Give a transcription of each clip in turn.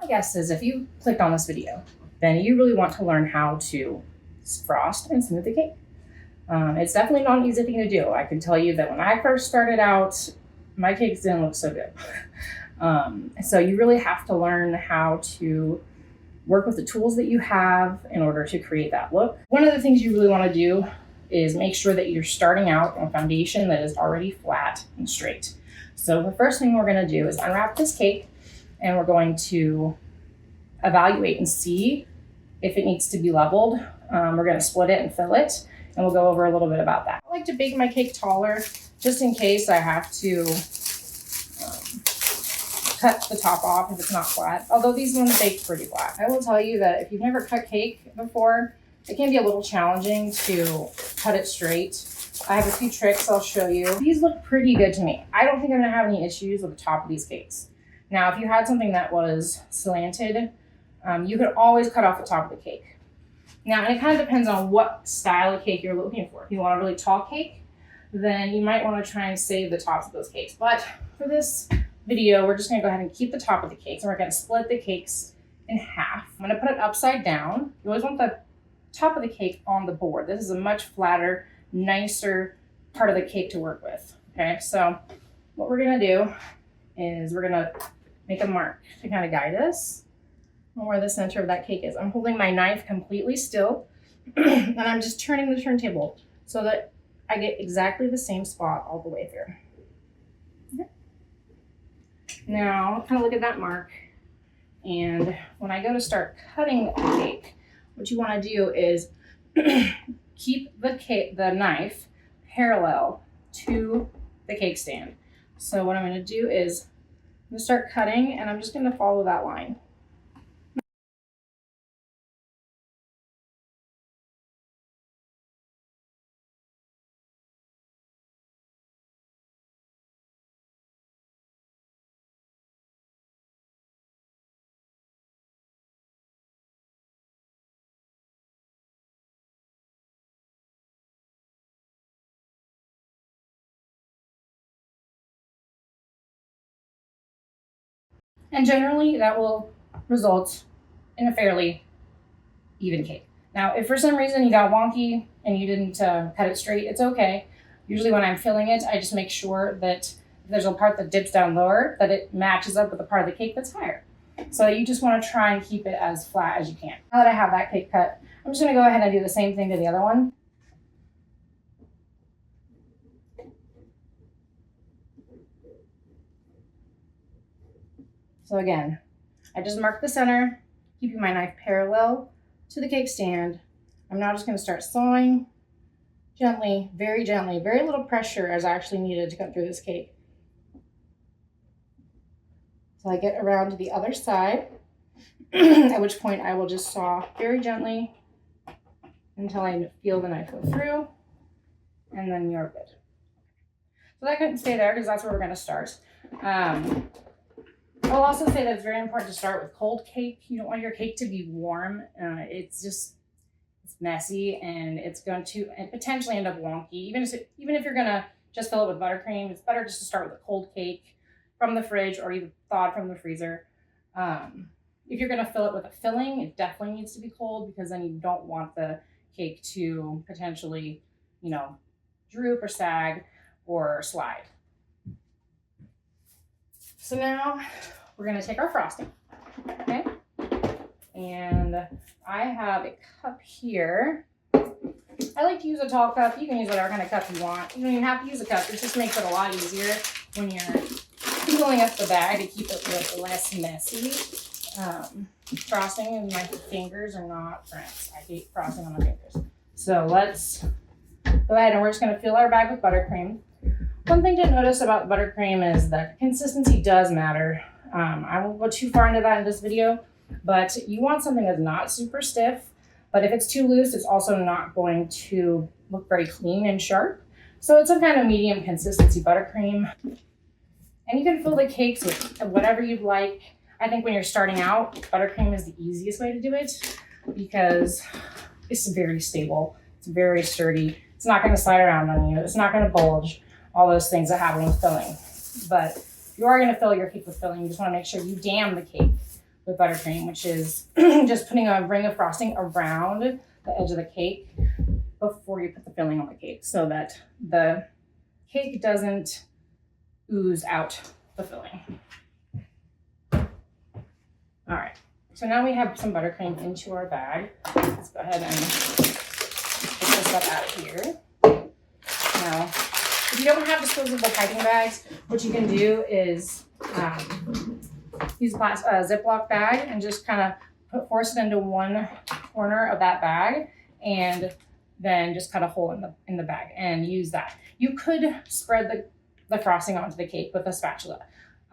My guess is if you clicked on this video, then you really want to learn how to frost and smooth the cake. It's definitely not an easy thing to do. I can tell you that when I first started out, my cakes didn't look so good. So you really have to learn how to work with the tools that you have in order to create that look. One of the things you really want to do is make sure that you're starting out on a foundation that is already flat and straight. So the first thing we're going to do is unwrap this cake, and we're going to evaluate and see if it needs to be leveled. We're going to split it and fill it, and we'll go over a little bit about that. I like to bake my cake taller just in case I have to cut the top off if it's not flat, although these ones bake pretty flat. I will tell you that if you've never cut cake before, it can be a little challenging to cut it straight. I have a few tricks I'll show you. These look pretty good to me. I don't think I'm gonna have any issues with the top of these cakes. Now, if you had something that was slanted, you could always cut off the top of the cake. Now, and it kind of depends on what style of cake you're looking for. If you want a really tall cake, then you might want to try and save the tops of those cakes. But for this video, we're just going to go ahead and keep the top of the cakes, and we're going to split the cakes in half. I'm going to put it upside down. You always want the top of the cake on the board. This is a much flatter, nicer part of the cake to work with. Okay, so what we're going to do is we're going to make a mark to kind of guide us on where the center of that cake is. I'm holding my knife completely still, and I'm just turning the turntable so that I get exactly the same spot all the way through. Okay. Now, kind of look at that mark, and when I go to start cutting the cake, what you want to do is keep the knife parallel to the cake stand. So what I'm going to do is I'm going to start cutting, and I'm just going to follow that line. And generally that will result in a fairly even cake. Now, if for some reason you got wonky and you didn't cut it straight, it's okay. Usually when I'm filling it, I just make sure that if there's a part that dips down lower, that it matches up with the part of the cake that's higher. So you just want to try and keep it as flat as you can. Now that I have that cake cut, I'm just going to go ahead and do the same thing to the other one. So again, I just marked the center, keeping my knife parallel to the cake stand. I'm now just going to start sawing gently, very little pressure is actually needed to cut through this cake. So I get around to the other side, at which point I will just saw very gently until I feel the knife go through, and then you're good. So that couldn't stay there because that's where we're going to start. I'll also say that it's very important to start with cold cake. You don't want your cake to be warm. It's messy, and it's going to potentially end up wonky. Even if you're going to just fill it with buttercream, it's better just to start with a cold cake from the fridge or even thawed from the freezer. If you're going to fill it with a filling, it definitely needs to be cold, because then you don't want the cake to potentially, droop or sag or slide. So now we're going to take our frosting, okay? And I have a cup here. I like to use a tall cup. You can use whatever kind of cup you want. You don't even have to use a cup. It just makes it a lot easier when you're filling up the bag to keep it less messy. Frosting and my fingers are not friends. I hate frosting on my fingers. So let's go ahead, and we're just going to fill our bag with buttercream. One thing to notice about buttercream is that consistency does matter. I won't go too far into that in this video, but you want something that's not super stiff, but if it's too loose, it's also not going to look very clean and sharp. So it's some kind of medium consistency buttercream. And you can fill the cakes with whatever you'd like. I think when you're starting out, buttercream is the easiest way to do it because it's very stable. It's very sturdy. It's not going to slide around on you. It's not going to bulge. All those things that happen with filling. But if you are going to fill your cake with filling, you just want to make sure you dam the cake with buttercream, which is just putting a ring of frosting around the edge of the cake before you put the filling on the cake so that the cake doesn't ooze out the filling. All right, so now we have some buttercream into our bag. Let's go ahead and pick this up out of here. Now, if you don't have disposable piping bags, what you can do is use a Ziploc bag and just kind of force it into one corner of that bag and then just cut a hole in the bag and use that. You could spread the frosting onto the cake with a spatula.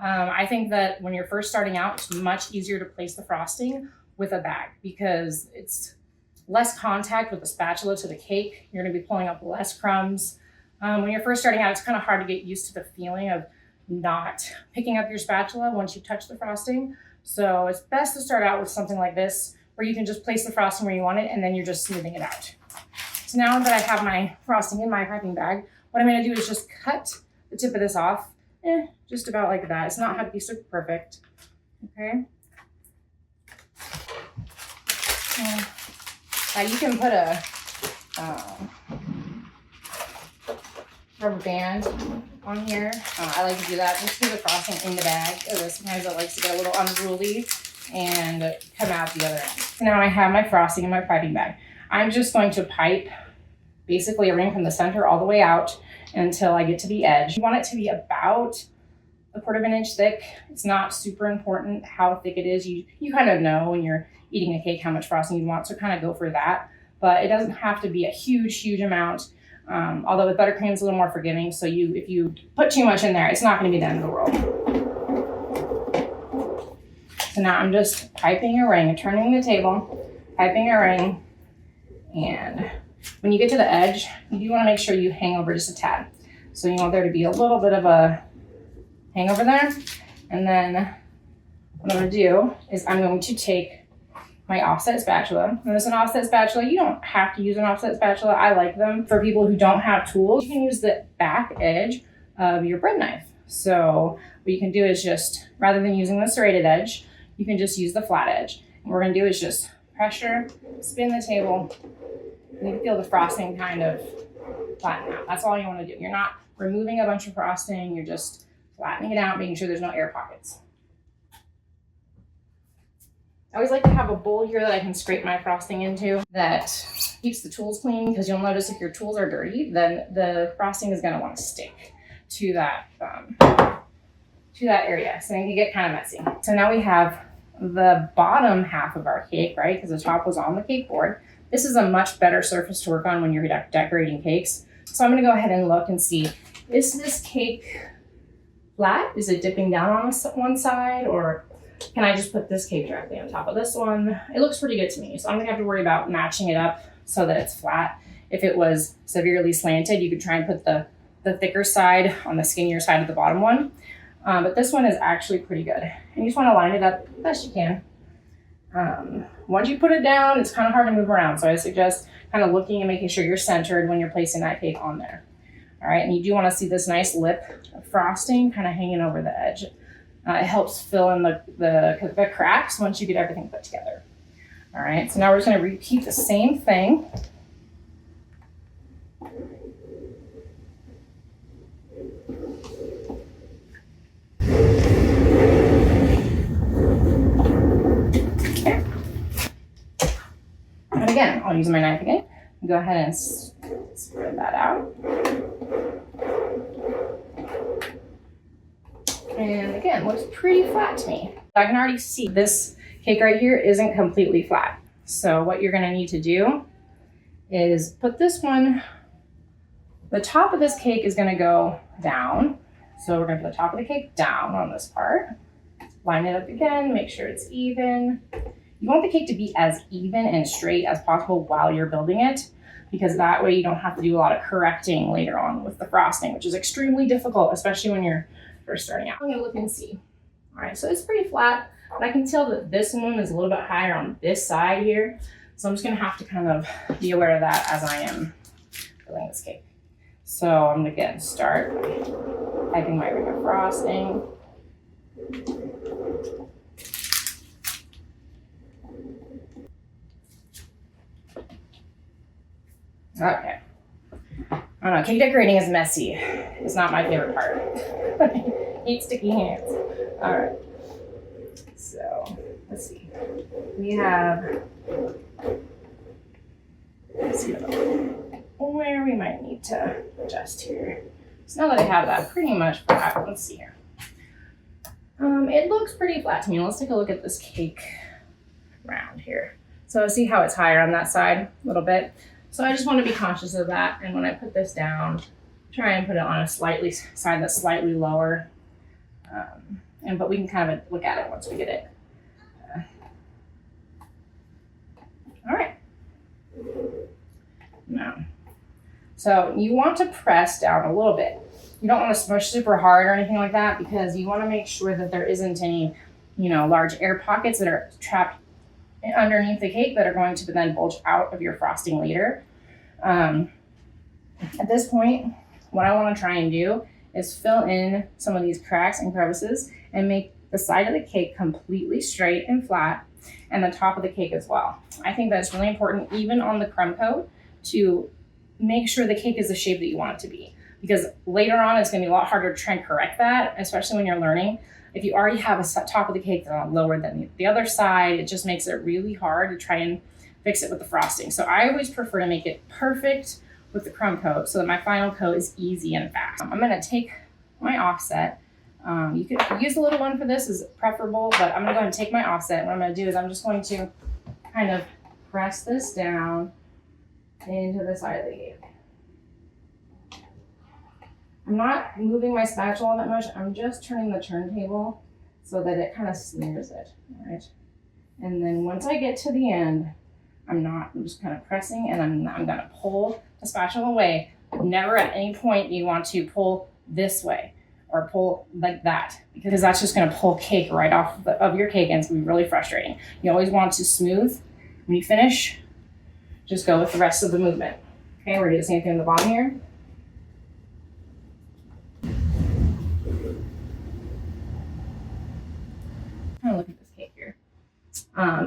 I think that when you're first starting out, it's much easier to place the frosting with a bag because it's less contact with the spatula to the cake. You're going to be pulling up less crumbs. When you're first starting out, it's kind of hard to get used to the feeling of not picking up your spatula once you touch the frosting. So it's best to start out with something like this where you can just place the frosting where you want it and then you're just smoothing it out. So now that I have my frosting in my piping bag, what I'm going to do is just cut the tip of this off, just about like that. It's not have to be super perfect, okay? You can put a rubber band on here. I like to do that just to get the frosting in the bag. Sometimes it likes to get a little unruly and come out the other end. So now I have my frosting in my piping bag. I'm just going to pipe basically a ring from the center all the way out until I get to the edge. You want it to be about 1/4 inch thick. It's not super important how thick it is. You kind of know when you're eating a cake how much frosting you want, so kind of go for that. But it doesn't have to be a huge amount. Although with buttercream it's a little more forgiving, so if you put too much in there, it's not going to be the end of the world. So now I'm just piping a ring, turning the table, piping a ring, and when you get to the edge, you do want to make sure you hang over just a tad. So you want there to be a little bit of a hangover there. And then what I'm going to do is I'm going to take my offset spatula. And this is an offset spatula. You don't have to use an offset spatula. I like them for people who don't have tools. You can use the back edge of your bread knife. So what you can do is just, rather than using the serrated edge, you can just use the flat edge. And what we're going to do is just pressure, spin the table, and you can feel the frosting kind of flatten out. That's all you want to do. You're not removing a bunch of frosting. You're just flattening it out, making sure there's no air pockets. I always like to have a bowl here that I can scrape my frosting into that keeps the tools clean, because you'll notice if your tools are dirty, then the frosting is going to want to stick to that area. So it can get kind of messy. So now we have the bottom half of our cake, right? Because the top was on the cake board. This is a much better surface to work on when you're decorating cakes. So I'm going to go ahead and look and see, is this cake flat? Is it dipping down on one side, or can I just put this cake directly on top of this one? It looks pretty good to me. So I'm gonna have to worry about matching it up so that it's flat. If it was severely slanted, you could try and put the thicker side on the skinnier side of the bottom one. But this one is actually pretty good. And you just wanna line it up the best you can. Once you put it down, it's kind of hard to move around. So I suggest kind of looking and making sure you're centered when you're placing that cake on there. All right, and you do wanna see this nice lip of frosting kind of hanging over the edge. It helps fill in the cracks once you get everything put together. All right, so now we're just gonna repeat the same thing. Okay. And again, I'll use my knife again. Go ahead and spread that out. And again, looks pretty flat to me. I can already see this cake right here isn't completely flat. So what you're gonna need to do is put this one, the top of this cake is gonna go down. So we're gonna put the top of the cake down on this part. Line it up again, make sure it's even. You want the cake to be as even and straight as possible while you're building it, because that way you don't have to do a lot of correcting later on with the frosting, which is extremely difficult, especially when you're first starting out. I'm gonna look and see. All right, so it's pretty flat, but I can tell that this one is a little bit higher on this side here. So I'm just gonna have to kind of be aware of that as I am filling this cake. So I'm gonna again start by piping my ring of frosting. Okay. I don't know, cake decorating is messy. It's not my favorite part. I hate sticky hands. All right. So let's see. We have, let's see where we might need to adjust here. So now that I have that pretty much flat, let's see here. It looks pretty flat to me. Let's take a look at this cake round here. So see how it's higher on that side a little bit. So I just want to be conscious of that. And when I put this down, try and put it on a slightly side that's slightly lower. But we can kind of look at it once we get it. All right. Now, so you want to press down a little bit. You don't want to smush super hard or anything like that because you want to make sure that there isn't any, large air pockets that are trapped underneath the cake that are going to then bulge out of your frosting later. At this point, what I want to try and do is fill in some of these cracks and crevices and make the side of the cake completely straight and flat and the top of the cake as well. I think that's really important, even on the crumb coat, to make sure the cake is the shape that you want it to be. Because later on, it's going to be a lot harder to try and correct that, especially when you're learning. If you already have a top of the cake that's lower than the other side, it just makes it really hard to try and fix it with the frosting. So I always prefer to make it perfect with the crumb coat so that my final coat is easy and fast. I'm going to take my offset. You could use a little one for this, is preferable, but I'm going to go ahead and take my offset. What I'm going to do is I'm just going to kind of press this down into the side of the cake. I'm not moving my spatula that much. I'm just turning the turntable so that it kind of smears it, all right? And then once I get to the end, I'm just kind of pressing and I'm gonna pull the spatula away. Never at any point do you want to pull this way or pull like that, because that's just gonna pull cake right off of your cake and it's gonna be really frustrating. You always want to smooth. When you finish, just go with the rest of the movement. Okay, we're gonna do the same thing on the bottom here. Kind of look at this cake here.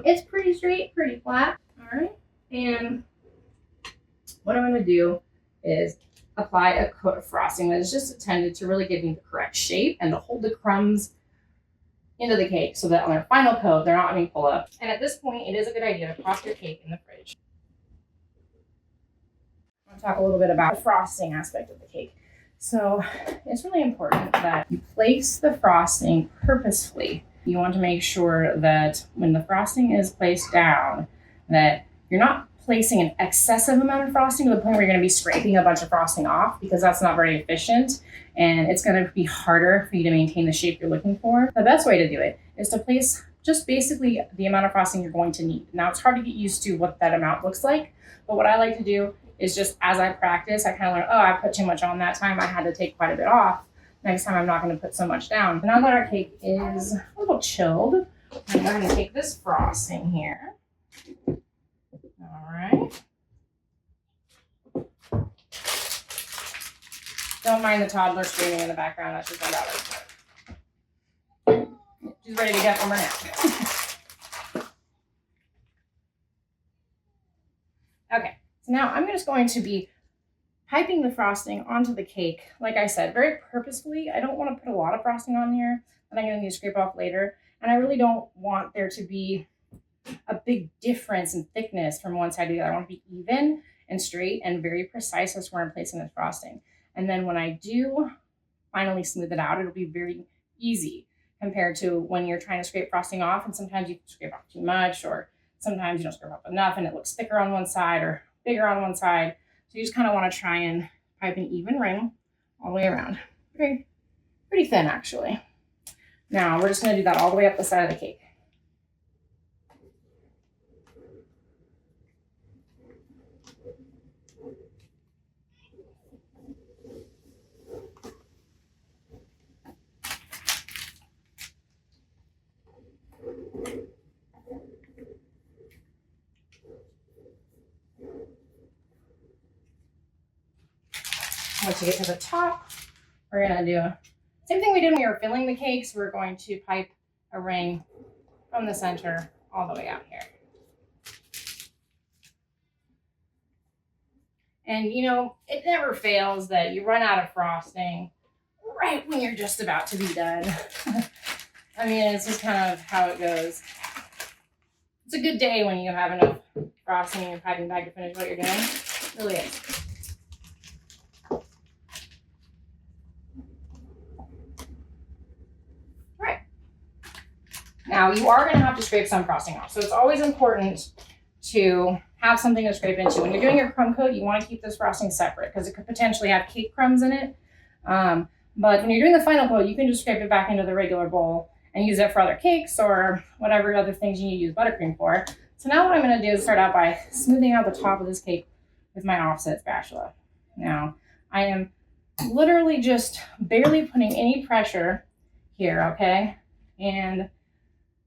It's pretty straight, pretty flat. All right. And what I'm going to do is apply a coat of frosting that is just intended to really give me the correct shape and to hold the crumbs into the cake so that on their final coat, they're not being pulled up. And at this point, it is a good idea to prop your cake in the fridge. I'm going to talk a little bit about the frosting aspect of the cake. So it's really important that you place the frosting purposefully. You want to make sure that when the frosting is placed down, that you're not placing an excessive amount of frosting to the point where you're going to be scraping a bunch of frosting off, because that's not very efficient and it's going to be harder for you to maintain the shape you're looking for. The best way to do it is to place just basically the amount of frosting you're going to need. Now, it's hard to get used to what that amount looks like, but what I like to do is just as I practice, I kind of learn, oh, I put too much on that time. I had to take quite a bit off. Next time, I'm not going to put so much down. Now that our cake is a little chilled, I'm going to take this frosting here. All right. Don't mind the toddler screaming in the background. That's just my daughter. She's ready to get from her nap. Okay, so now I'm just going to be piping the frosting onto the cake, like I said, very purposefully. I don't want to put a lot of frosting on here that I'm going to need to scrape off later. And I really don't want there to be a big difference in thickness from one side to the other. I want to be even and straight and very precise as where I'm placing the frosting. And then when I do finally smooth it out, it'll be very easy compared to when you're trying to scrape frosting off. And sometimes you scrape off too much, or sometimes you don't scrape off enough and it looks thicker on one side or bigger on one side. So you just kind of want to try and pipe an even ring all the way around. Pretty thin, actually. Now we're just going to do that all the way up the side of the cake. Once you get to the top, we're going to do same thing we did when we were filling the cakes. We're going to pipe a ring from the center all the way out here. And you know, it never fails that you run out of frosting right when you're just about to be done. I mean, it's just kind of how it goes. It's a good day when you have enough frosting in your piping bag to finish what you're doing. It really is. Right. Now, you are going to have to scrape some frosting off. So it's always important to have something to scrape into. When you're doing your crumb coat, you want to keep this frosting separate because it could potentially have cake crumbs in it. But when you're doing the final coat, you can just scrape it back into the regular bowl and use it for other cakes or whatever other things you need to use buttercream for. So now what I'm going to do is start out by smoothing out the top of this cake with my offset spatula. Now, I am literally just barely putting any pressure here, okay? And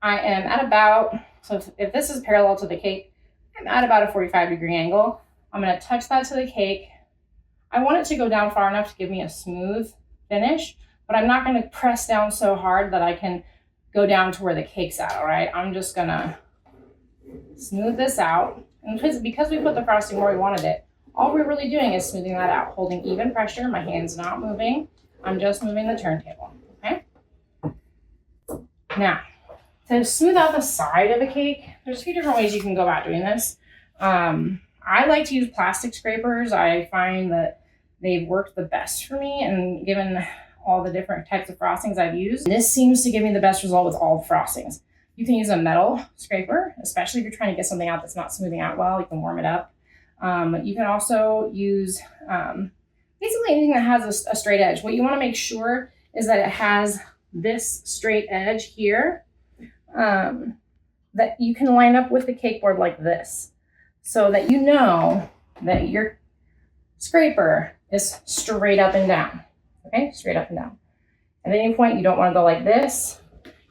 I am at about, so if this is parallel to the cake, I'm at about a 45-degree angle. I'm going to touch that to the cake. I want it to go down far enough to give me a smooth finish, but I'm not going to press down so hard that I can go down to where the cake's at, all right? I'm just going to smooth this out. And because we put the frosting where we wanted it, all we're really doing is smoothing that out, holding even pressure. My hand's not moving. I'm just moving the turntable, okay? Now, to smooth out the side of the cake, there's a few different ways you can go about doing this. I like to use plastic scrapers. I find that they've worked the best for me, and given all the different types of frostings I've used, this seems to give me the best result with all the frostings. You can use a metal scraper, especially if you're trying to get something out that's not smoothing out well. You can warm it up. You can also use basically anything that has a straight edge. What you want to make sure is that it has this straight edge here that you can line up with the cake board like this, so that you know that your scraper is straight up and down. Okay, straight up and down. At any point, you don't want to go like this.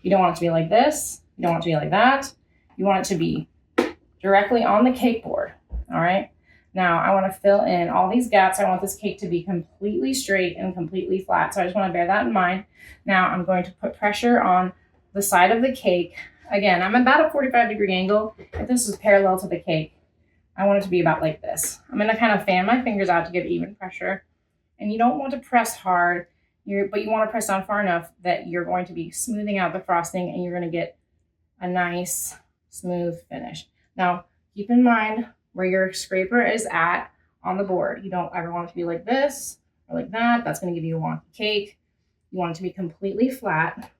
You don't want it to be like this. You don't want it to be like that. You want it to be directly on the cake board. All right. Now I want to fill in all these gaps. I want this cake to be completely straight and completely flat. So I just want to bear that in mind. Now I'm going to put pressure on the side of the cake. Again, I'm about a 45-degree angle. If this is parallel to the cake, I want it to be about like this. I'm going to kind of fan my fingers out to give even pressure. And you don't want to press hard, but you want to press down far enough that you're going to be smoothing out the frosting and you're going to get a nice, smooth finish. Now, keep in mind where your scraper is at on the board. You don't ever want it to be like this or like that. That's going to give you a wonky cake. You want it to be completely flat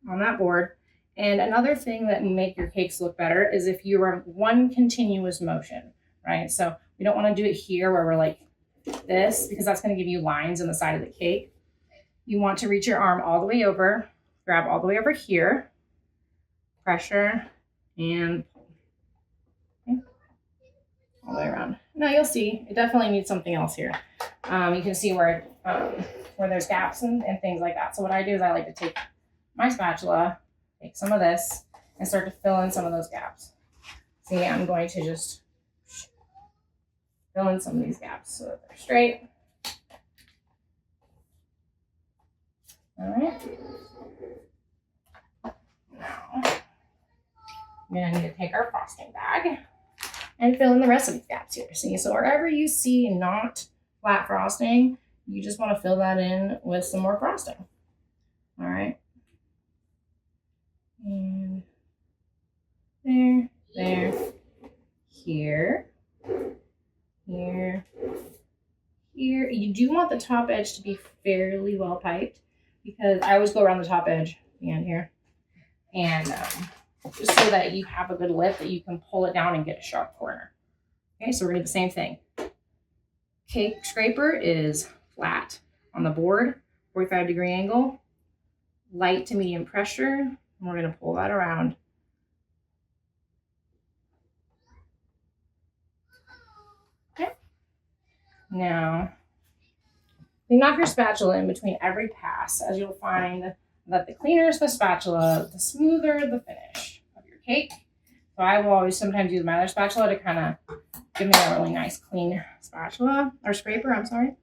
on that board. And another thing that will make your cakes look better is if you are one continuous motion, right? So we don't want to do it here where we're like this, because that's going to give you lines on the side of the cake. You want to reach your arm all the way over, grab all the way over here, pressure, and pull. Okay. All the way around. Now you'll see it definitely needs something else here. You can see where there's gaps and things like that. So what I do is I like to take my spatula, take some of this, and start to fill in some of those gaps. See, I'm going to just fill in some of these gaps so that they're straight. All right. Now, I'm going to need to take our frosting bag and fill in the rest of these gaps here. See, so wherever you see not flat frosting, you just want to fill that in with some more frosting. All right. And there, here. Here. You do want the top edge to be fairly well piped, because I always go around the top edge and here, and just so that you have a good lip that you can pull it down and get a sharp corner. Okay, so we're gonna do the same thing. Cake scraper is flat on the board, 45-degree angle, light to medium pressure, and we're gonna pull that around. Now, you knock your spatula in between every pass, as you'll find that the cleaner the spatula, the smoother the finish of your cake. So I will always sometimes use my other spatula to kind of give me a really nice clean spatula, or scraper, I'm sorry.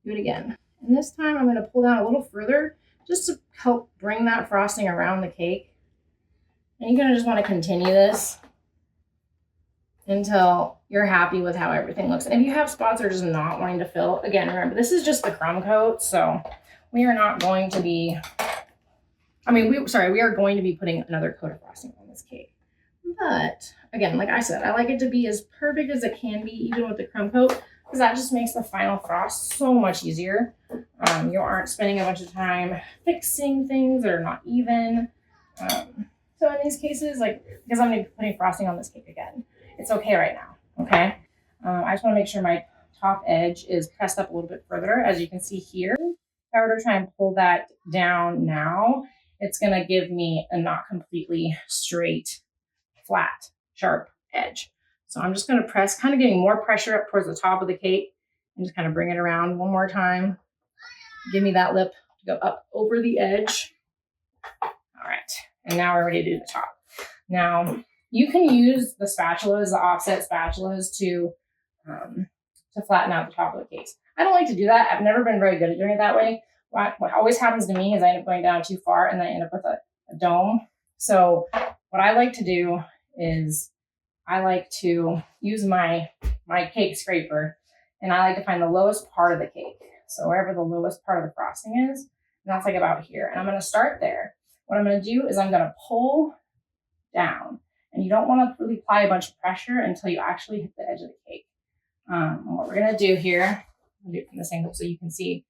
Do it again. And this time I'm going to pull down a little further just to help bring that frosting around the cake. And you're going to just want to continue this until you're happy with how everything looks. And if you have spots that are just not wanting to fill, again, remember, this is just the crumb coat, so we are not going to be, we are going to be putting another coat of frosting on this cake. But again, like I said, I like it to be as perfect as it can be, even with the crumb coat, because that just makes the final frost so much easier. You aren't spending a bunch of time fixing things that are not even. So in these cases, like, because I'm going to be putting frosting on this cake again, it's okay right now, okay? I just want to make sure my top edge is pressed up a little bit further. As you can see here, if I were to try and pull that down now, it's going to give me a not completely straight, flat, sharp edge. So I'm just going to press, kind of getting more pressure up towards the top of the cake and just kind of bring it around one more time. Give me that lip to go up over the edge. All right, and now we're ready to do the top. Now, you can use the spatulas, the offset spatulas, to flatten out the top of the cakes. I don't like to do that. I've never been very good at doing it that way. What always happens to me is I end up going down too far and then I end up with a dome. So what I like to do is I like to use my cake scraper, and I like to find the lowest part of the cake. So wherever the lowest part of the frosting is, and that's like about here. And I'm going to start there. What I'm going to do is I'm going to pull down, and you don't want to really apply a bunch of pressure until you actually hit the edge of the cake. What we're going to do here, I'll do it from this angle so you can see,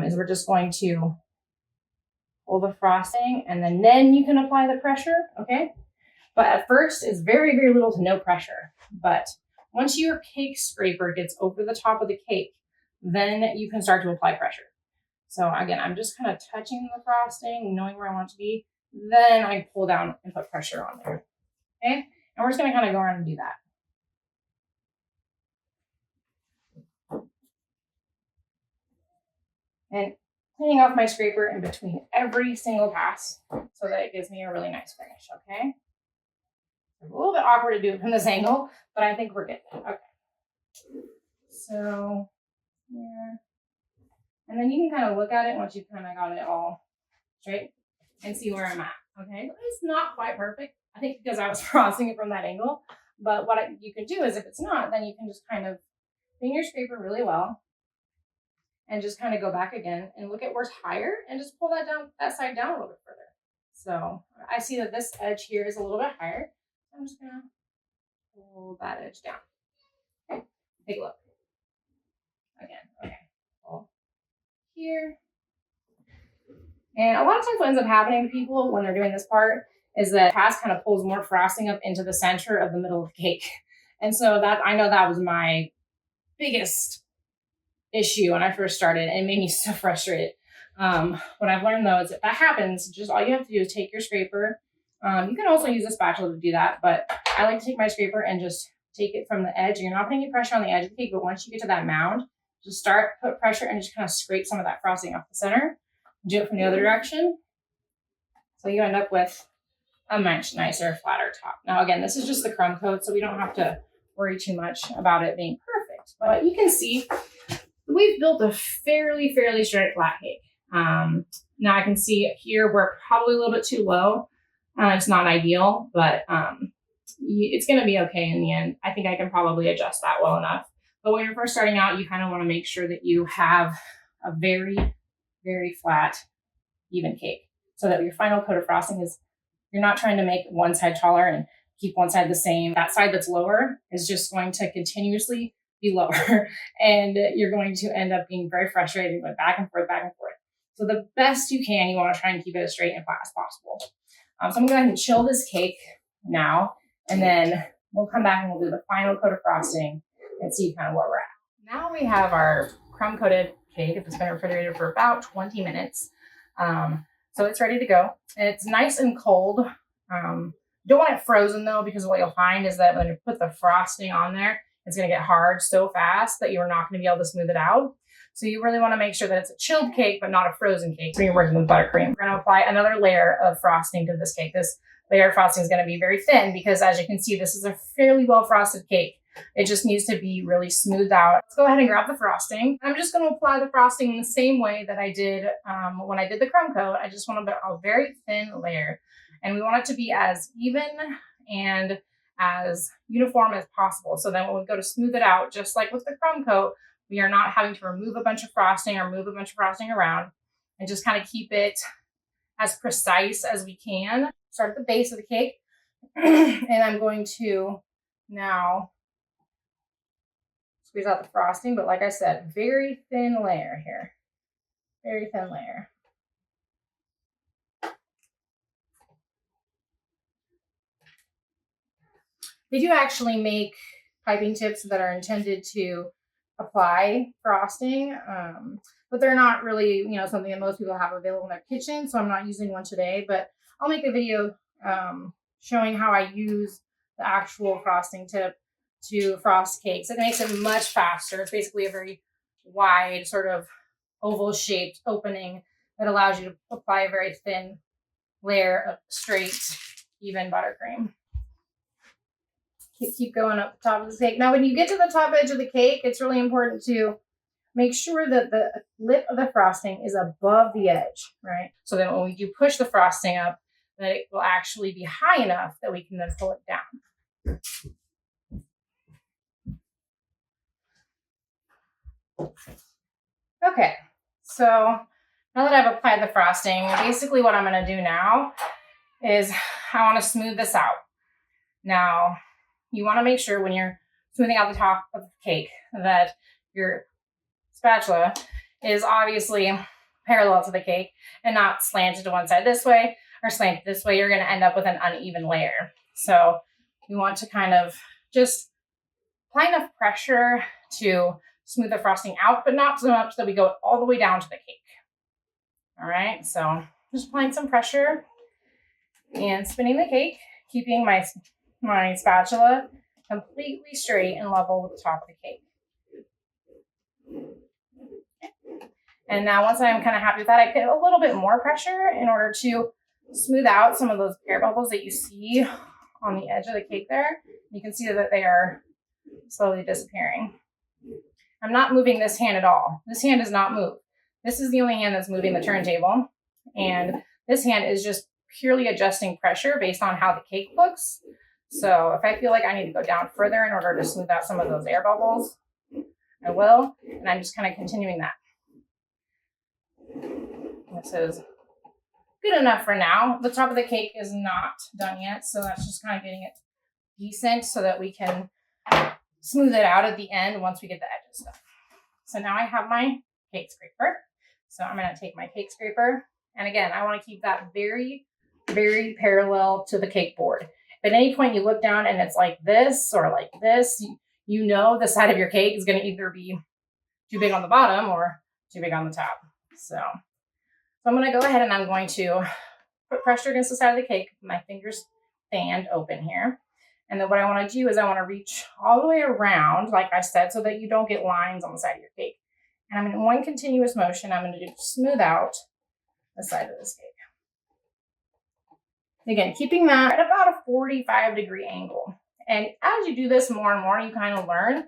is we're just going to pull the frosting, and then you can apply the pressure, okay? But at first, it's very, very little to no pressure. But once your cake scraper gets over the top of the cake, then you can start to apply pressure. So again, I'm just kind of touching the frosting, knowing where I want it to be. Then I pull down and put pressure on there, okay? And we're just gonna kind of go around and do that. And cleaning off my scraper in between every single pass so that it gives me a really nice finish, okay? It's a little bit awkward to do it from this angle, but I think we're good. Okay. So, yeah. And then you can kind of look at it once you've kind of got it all straight and see where I'm at, okay? It's not quite perfect, I think, because I was frosting it from that angle. But what you can do is, if it's not, then you can just kind of clean your scraper really well and just kind of go back again and look at where's higher and just pull that side down a little bit further. So I see that this edge here is a little bit higher. I'm just gonna pull that edge down. Okay, take a look. Again, okay, pull here. And a lot of times what ends up happening to people when they're doing this part is that pass kind of pulls more frosting up into the center of the middle of the cake. And so that, I know that was my biggest issue when I first started, and it made me so frustrated. What I've learned though is if that happens, just all you have to do is take your scraper. You can also use a spatula to do that, but I like to take my scraper and just take it from the edge. You're not putting any pressure on the edge of the cake, but once you get to that mound, just put pressure and just kind of scrape some of that frosting off the center. Do it from the other direction. So you end up with a much nicer, flatter top. Now again, this is just the crumb coat, so we don't have to worry too much about it being perfect. But you can see we've built a fairly straight flat cake. Now I can see here we're probably a little bit too low. It's not ideal, but it's going to be okay in the end. I think I can probably adjust that well enough. But when you're first starting out, you kind of want to make sure that you have a very flat, even cake, so that your final coat of frosting is, you're not trying to make one side taller and keep one side the same. That side that's lower is just going to continuously be lower, and you're going to end up being very frustrated, going back and forth. So the best you can, you want to try and keep it as straight and flat as possible. So I'm going to go ahead and chill this cake now, and then we'll come back and we'll do the final coat of frosting and see kind of where we're at. Now we have our crumb coated cake. It's been refrigerated for about 20 minutes. So it's ready to go. And it's nice and cold. Don't want it frozen though, because what you'll find is that when you put the frosting on there, it's going to get hard so fast that you're not going to be able to smooth it out. So you really want to make sure that it's a chilled cake, but not a frozen cake. So you're working with buttercream. We're going to apply another layer of frosting to this cake. This layer of frosting is going to be very thin because, as you can see, this is a fairly well frosted cake. It just needs to be really smoothed out. Let's go ahead and grab the frosting. I'm just going to apply the frosting in the same way that I did when I did the crumb coat. I just want a very thin layer. And we want it to be as even and as uniform as possible. So then when we go to smooth it out, just like with the crumb coat, we are not having to remove a bunch of frosting or move a bunch of frosting around, and just kind of keep it as precise as we can. Start at the base of the cake. And I'm going to now squeeze out the frosting, but like I said, very thin layer here. Very thin layer. They do actually make piping tips that are intended to apply frosting, but they're not really, something that most people have available in their kitchen. So I'm not using one today, but I'll make a video showing how I use the actual frosting tip to frost cakes. It makes it much faster. It's basically a very wide sort of oval shaped opening that allows you to apply a very thin layer of straight, even buttercream. Keep going up the top of the cake. Now, when you get to the top edge of the cake, it's really important to make sure that the lip of the frosting is above the edge, right? So that when we do push the frosting up, that it will actually be high enough that we can then pull it down. Okay, so now that I've applied the frosting, basically what I'm going to do now is I want to smooth this out. Now, you want to make sure when you're smoothing out the top of the cake that your spatula is obviously parallel to the cake and not slanted to one side this way or slanted this way. You're going to end up with an uneven layer. So you want to kind of just apply enough pressure to smooth the frosting out, but not so much that we go all the way down to the cake. All right, so just applying some pressure and spinning the cake, keeping my spatula completely straight and level with the top of the cake. And now once I'm kind of happy with that, I get a little bit more pressure in order to smooth out some of those air bubbles that you see on the edge of the cake there. You can see that they are slowly disappearing. I'm not moving this hand at all. This hand does not move. This is the only hand that's moving the turntable. And this hand is just purely adjusting pressure based on how the cake looks. So if I feel like I need to go down further in order to smooth out some of those air bubbles, I will. And I'm just kind of continuing that. This is good enough for now. The top of the cake is not done yet, so that's just kind of getting it decent so that we can smooth it out at the end once we get the edges done. So now I have my cake scraper. So I'm going to take my cake scraper, and again, I want to keep that very, very parallel to the cake board. If at any point you look down and it's like this or like this, you know the side of your cake is going to either be too big on the bottom or too big on the top. So I'm going to go ahead and I'm going to put pressure against the side of the cake. My fingers fanned open here. And then what I want to do is I want to reach all the way around, like I said, so that you don't get lines on the side of your cake. And I'm in one continuous motion. I'm going to smooth out the side of this cake. Again, keeping that at about a 45-degree angle. And as you do this more and more, you kind of learn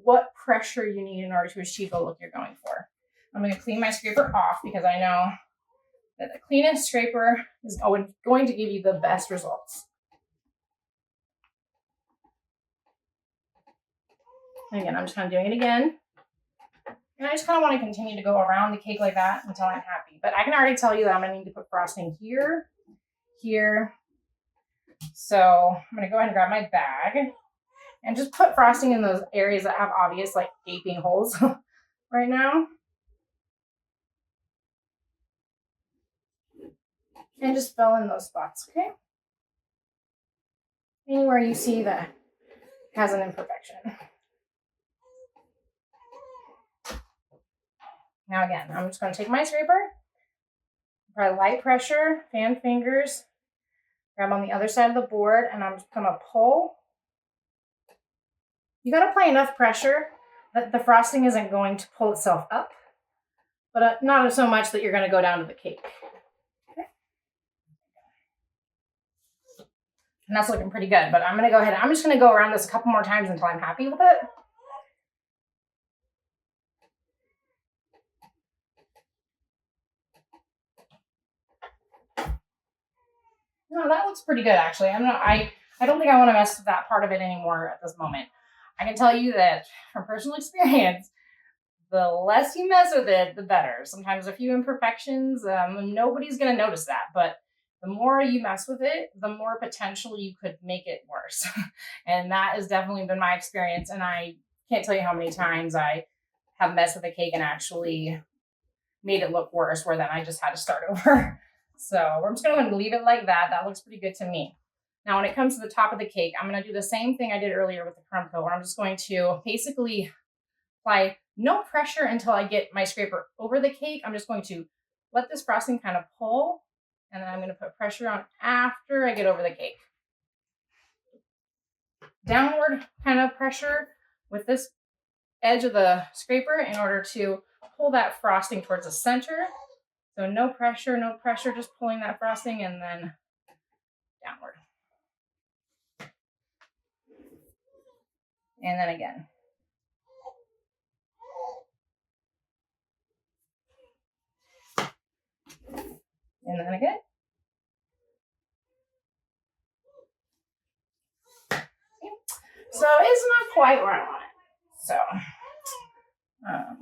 what pressure you need in order to achieve the look you're going for. I'm going to clean my scraper off because I know that the cleanest scraper is going to give you the best results. And again, I'm just kind of doing it again. And I just kind of want to continue to go around the cake like that until I'm happy. But I can already tell you that I'm going to need to put frosting here, here. So I'm going to go ahead and grab my bag and just put frosting in those areas that have obvious like gaping holes right now. And just fill in those spots, okay? Anywhere you see that has an imperfection. Now again, I'm just going to take my scraper, apply light pressure, fan fingers, grab on the other side of the board, and I'm just going to pull. You got to apply enough pressure that the frosting isn't going to pull itself up, but not so much that you're going to go down to the cake. Okay. And that's looking pretty good, but I'm going to go ahead and I'm just going to go around this a couple more times until I'm happy with it. No, that looks pretty good actually. I I don't think I want to mess with that part of it anymore at this moment. I can tell you that from personal experience, the less you mess with it, the better. Sometimes a few imperfections, nobody's going to notice that. But the more you mess with it, the more potential you could make it worse. And that has definitely been my experience. And I can't tell you how many times I have messed with a cake and actually made it look worse, where then I just had to start over. So we're just going to leave it like that. That looks pretty good to me. Now, when it comes to the top of the cake, I'm going to do the same thing I did earlier with the crumb coat, where I'm just going to basically apply no pressure until I get my scraper over the cake. I'm just going to let this frosting kind of pull, and then I'm going to put pressure on after I get over the cake. Downward kind of pressure with this edge of the scraper in order to pull that frosting towards the center. So no pressure, just pulling that frosting and then downward. And then again. And then again. So it's not quite where I want it. So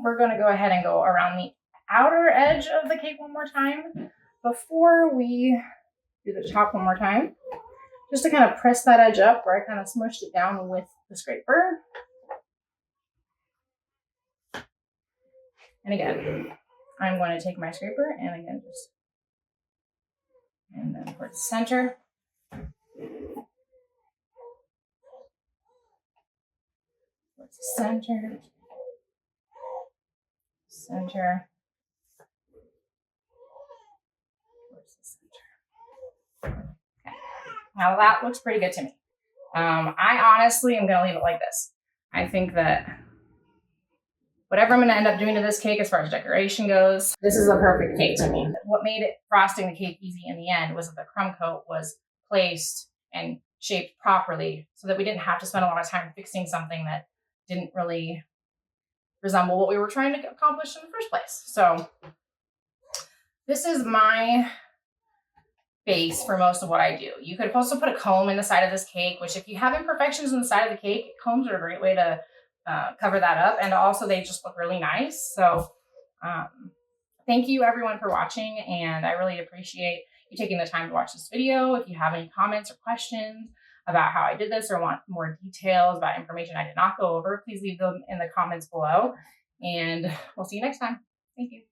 we're going to go ahead and go around the outer edge of the cake one more time before we do the top one more time, just to kind of press that edge up where I kind of smushed it down with the scraper. And again, I'm going to take my scraper and again and then towards the center. Towards the center. Center. Towards the center. Okay. Now that looks pretty good to me. I honestly am going to leave it like this. I think that whatever I'm going to end up doing to this cake as far as decoration goes, this is a perfect cake to me. What made it frosting the cake easy in the end was that the crumb coat was placed and shaped properly so that we didn't have to spend a lot of time fixing something that didn't really resemble what we were trying to accomplish in the first place. So this is my base for most of what I do. You could also put a comb in the side of this cake, which if you have imperfections in the side of the cake, combs are a great way to cover that up. And also they just look really nice. So thank you everyone for watching. And I really appreciate you taking the time to watch this video. If you have any comments or questions about how I did this or want more details about information I did not go over, please leave them in the comments below. And we'll see you next time. Thank you.